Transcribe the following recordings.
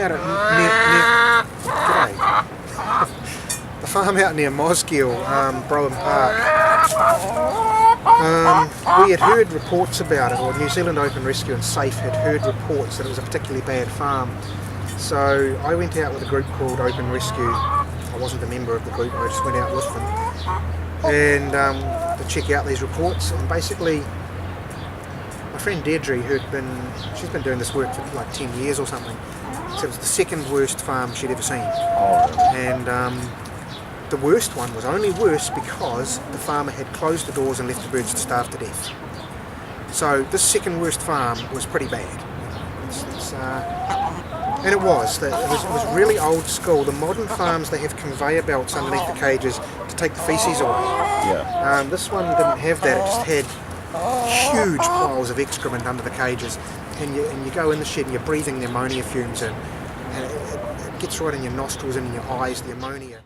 out the farm out near Mosgiel, Broham Park. We had heard reports about it, or New Zealand Open Rescue and Safe had heard reports that it was a particularly bad farm. So I went out with a group called Open Rescue. I wasn't a member of the group, I just went out with them. And to check out these reports, and basically my friend Deirdre, she's been doing this work for like 10 years or something, so it was the second worst farm she'd ever seen. And the worst one was only worse because the farmer had closed the doors and left the birds to starve to death. So this second worst farm was pretty bad. And it was really old school. The modern farms, they have conveyor belts underneath the cages to take the feces away. Yeah. This one didn't have that. It just had huge piles of excrement under the cages, and you go in the shed and you're breathing the ammonia fumes in, and it gets right in your nostrils and in your eyes, the ammonia.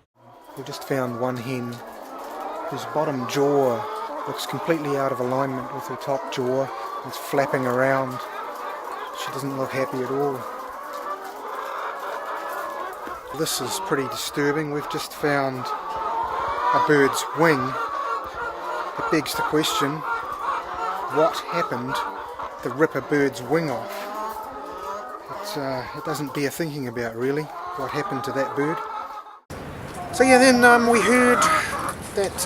We just found one hen whose bottom jaw looks completely out of alignment with her top jaw. It's flapping around. She doesn't look happy at all. This is pretty disturbing. We've just found a bird's wing. It begs the question, what happened to rip a bird's wing off? It doesn't bear thinking about, really, what happened to that bird. So yeah, then we heard that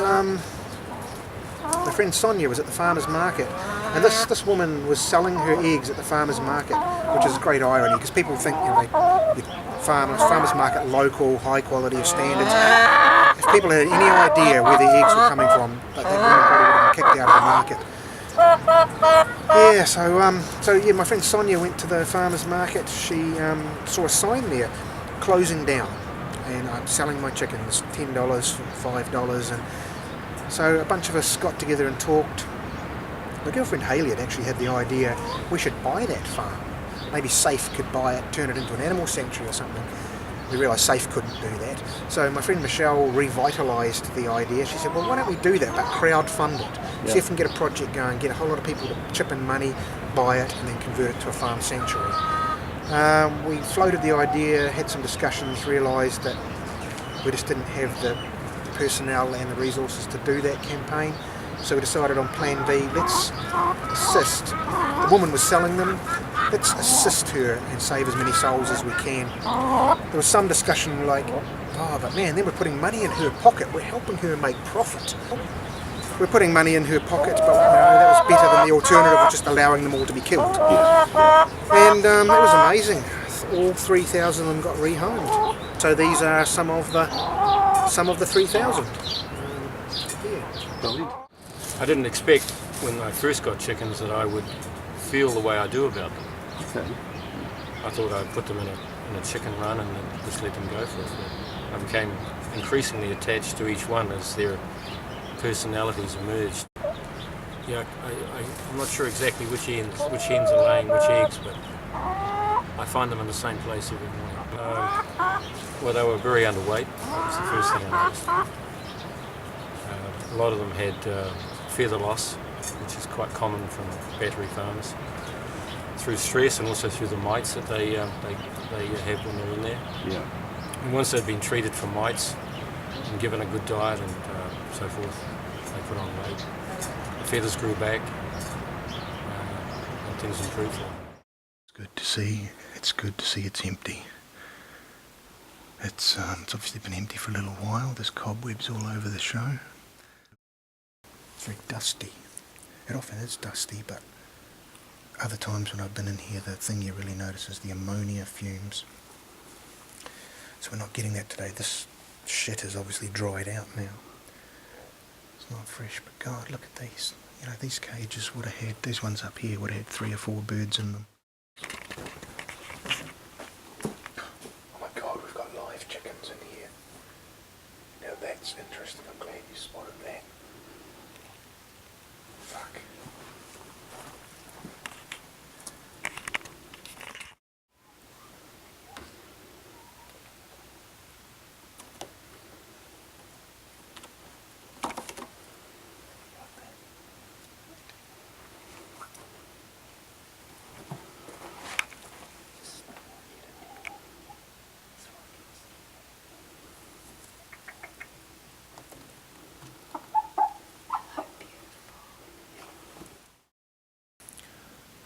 my friend Sonia was at the farmer's market, and this woman was selling her eggs at the farmer's market, which is a great irony because people think, farmer's market, local, high quality of standards. If people had any idea where their eggs were coming from, that woman probably would have been kicked out of the market. Yeah, so yeah, my friend Sonia went to the farmer's market. She saw a sign there, closing down, and I'm selling my chickens, $10 for $5, and so a bunch of us got together and talked. My girlfriend Hayley had actually had the idea we should buy that farm. Maybe Safe could buy it, turn it into an animal sanctuary or something. We realised Safe couldn't do that. So my friend Michelle revitalised the idea. She said, well, why don't we do that, but crowd-fund it? See if we can get a project going, get a whole lot of people to chip in money, buy it, and then convert it to a farm sanctuary. We floated the idea, had some discussions, realised that we just didn't have the personnel and the resources to do that campaign. So we decided on plan B, let's assist. The woman was selling them, let's assist her and save as many souls as we can. There was some discussion like, oh, but man, then we're putting money in her pocket, we're helping her make profit. We're putting money in her pocket, but that was better than the alternative of just allowing them all to be killed. And it was amazing. All 3,000 of them got rehomed. So these are some of the 3,000. I didn't expect when I first got chickens that I would feel the way I do about them. Okay. I thought I'd put them in a chicken run and then just let them go for it. But I became increasingly attached to each one as their personalities emerged. Yeah, I'm not sure exactly which hens are laying which eggs, but I find them in the same place every morning. Well, they were very underweight. That was the first thing I noticed. A lot of them had feather loss, which is quite common from battery farms, through stress and also through the mites that they have when they're in there. Yeah. And once they'd been treated for mites and given a good diet and so forth, they put on weight. The feathers grew back and things improved. It's good to see. It's good to see it's empty. It's obviously been empty for a little while. There's cobwebs all over the show. It's very dusty. It often is dusty, but other times when I've been in here, the thing you really notice is the ammonia fumes. So we're not getting that today. This shit has obviously dried out now. It's not fresh, but God, look at these. You know, these cages would have had, these ones up here would have had 3 or 4 birds in them. Oh my God, we've got live chickens in here. Now that's interesting. I'm glad you spotted that. Fuck.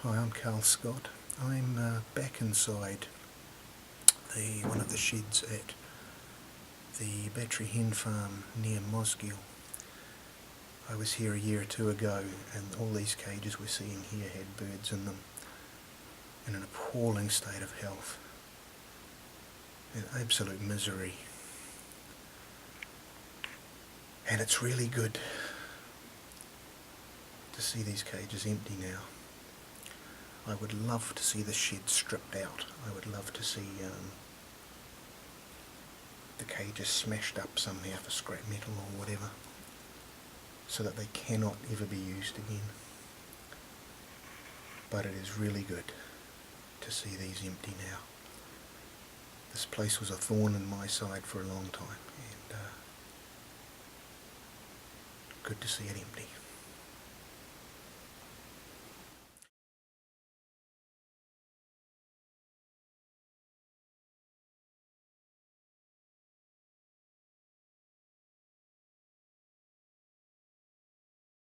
Hi, I'm Carl Scott. I'm back inside one of the sheds at the battery hen farm near Mosgiel. I was here a year or two ago, and all these cages we're seeing here had birds in them in an appalling state of health, in absolute misery. And it's really good to see these cages empty now. I would love to see the shed stripped out. I would love to see the cages smashed up somehow for scrap metal or whatever, so that they cannot ever be used again. But it is really good to see these empty now. This place was a thorn in my side for a long time, and good to see it empty.